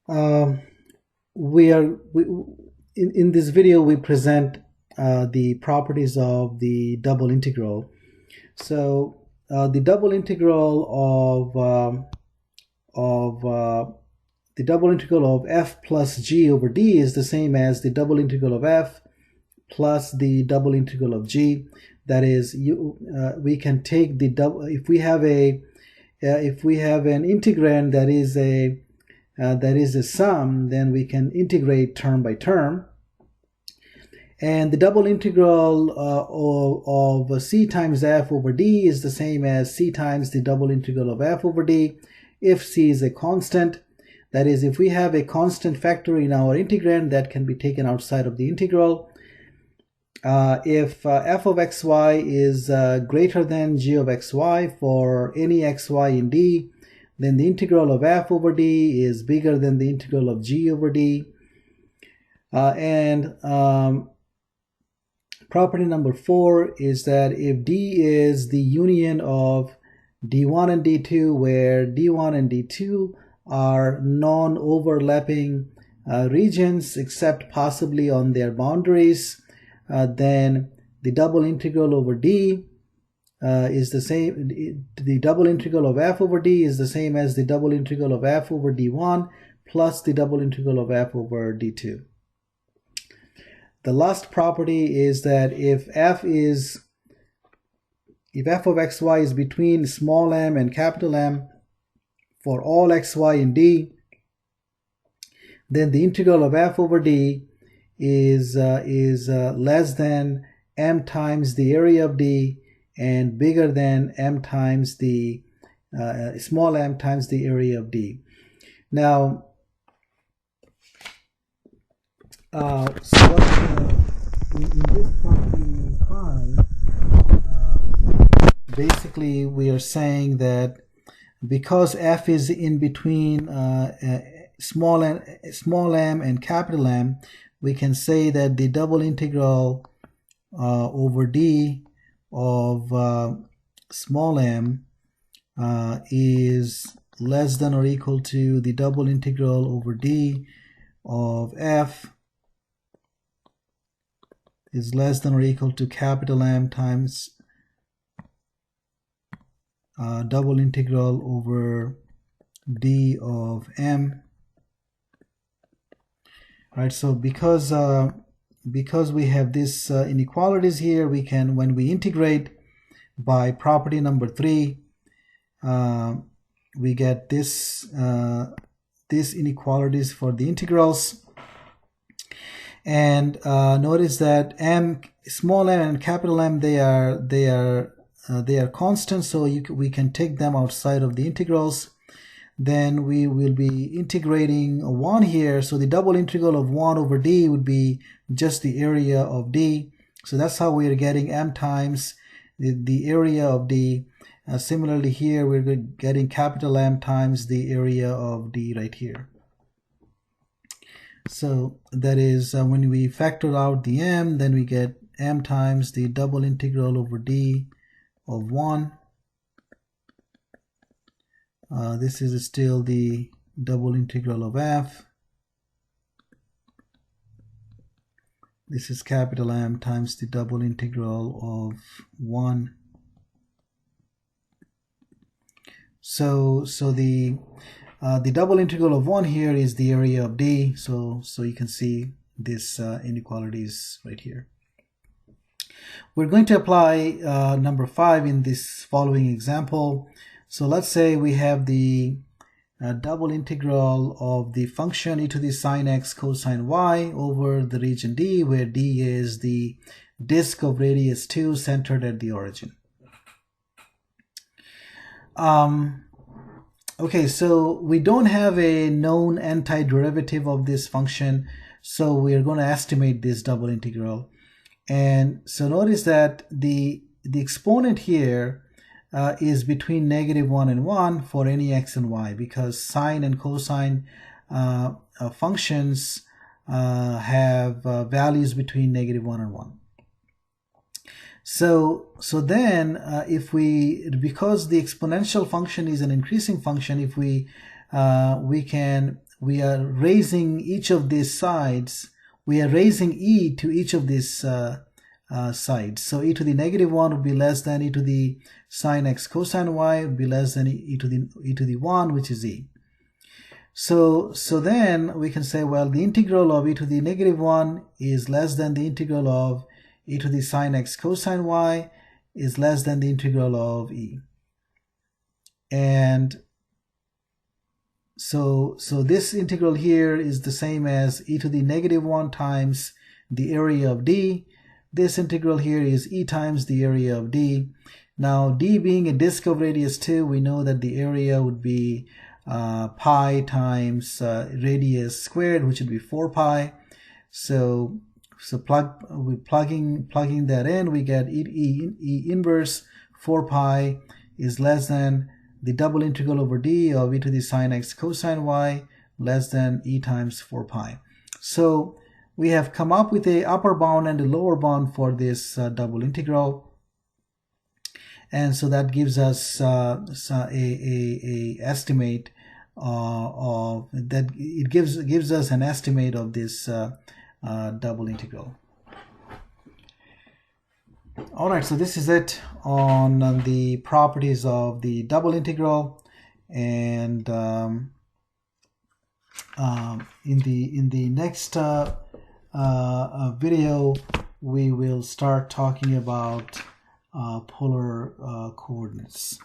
Um, in this video we present the properties of the double integral. So the double integral of the double integral of f plus g over d is the same as the double integral of f plus the double integral of g. That is, we can take the double if we have an integrand that is a sum, then we can integrate term by term. And the double integral of c times f over d is the same as c times the double integral of f over d if c is a constant. That is, if we have a constant factor in our integrand that can be taken outside of the integral. If f of xy is greater than g of xy for any xy in d, then the integral of f over d is bigger than the integral of g over d. Property number 4 is that if d is the union of d1 and d2, where d1 and d2 are non-overlapping regions except possibly on their boundaries, then the double integral over d is the same. The double integral of f over d is the same as the double integral of f over d1 plus the double integral of f over d2. The last property is that if f of xy is between small m and capital M for all xy in d, then the integral of f over d is less than m times the area of d and bigger than m times the small m times the area of d. Now, in this property 5, basically we are saying that because f is in between small m and capital M, we can say that the double integral over d of small m is less than or equal to the double integral over d of f is less than or equal to capital M times double integral over d of m. Right, so because we have this inequalities here, we can, when we integrate by property number 3, we get this inequalities for the integrals. And notice that small m and capital M, they are constant, so we can take them outside of the integrals. Then we will be integrating 1 here, so the double integral of 1 over d would be just the area of d. So that's how we are getting m times the area of d. Similarly here, we're getting capital M times the area of d right here. So that is, when we factor out the m, then we get m times the double integral over d of 1. This is still the double integral of f. This is capital M times the double integral of 1. So the double integral of 1 here is the area of d. So you can see this inequalities right here. We're going to apply number 5 in this following example. So let's say we have the double integral of the function e to the sine x cosine y over the region D, where D is the disk of radius 2 centered at the origin. Okay, so we don't have a known antiderivative of this function, so we are going to estimate this double integral. And so notice that the exponent here is between -1 and 1 for any x and y, because sine and cosine functions have values between -1 and 1. So then because the exponential function is an increasing function, if we we are raising each of these sides. We are raising e to each of these sides. So e to the negative 1 would be less than e to the sine x cosine y, would be less than e to the 1, which is e. So then we can say, well, the integral of e to the negative 1 is less than the integral of e to the sine x cosine y is less than the integral of e. And so this integral here is the same as e to the negative 1 times the area of D. This integral here is e times the area of D. Now D being a disk of radius 2, we know that the area would be pi times radius squared, which would be 4 pi. So plugging that in, we get e inverse 4 pi is less than the double integral over d of e to the sine x cosine y less than e times 4 pi. So we have come up with a upper bound and a lower bound for this double integral. And so that gives us a estimate of that. It gives us an estimate of this double integral. All right, so this is it on the properties of the double integral, and in the next video we will start talking about polar coordinates.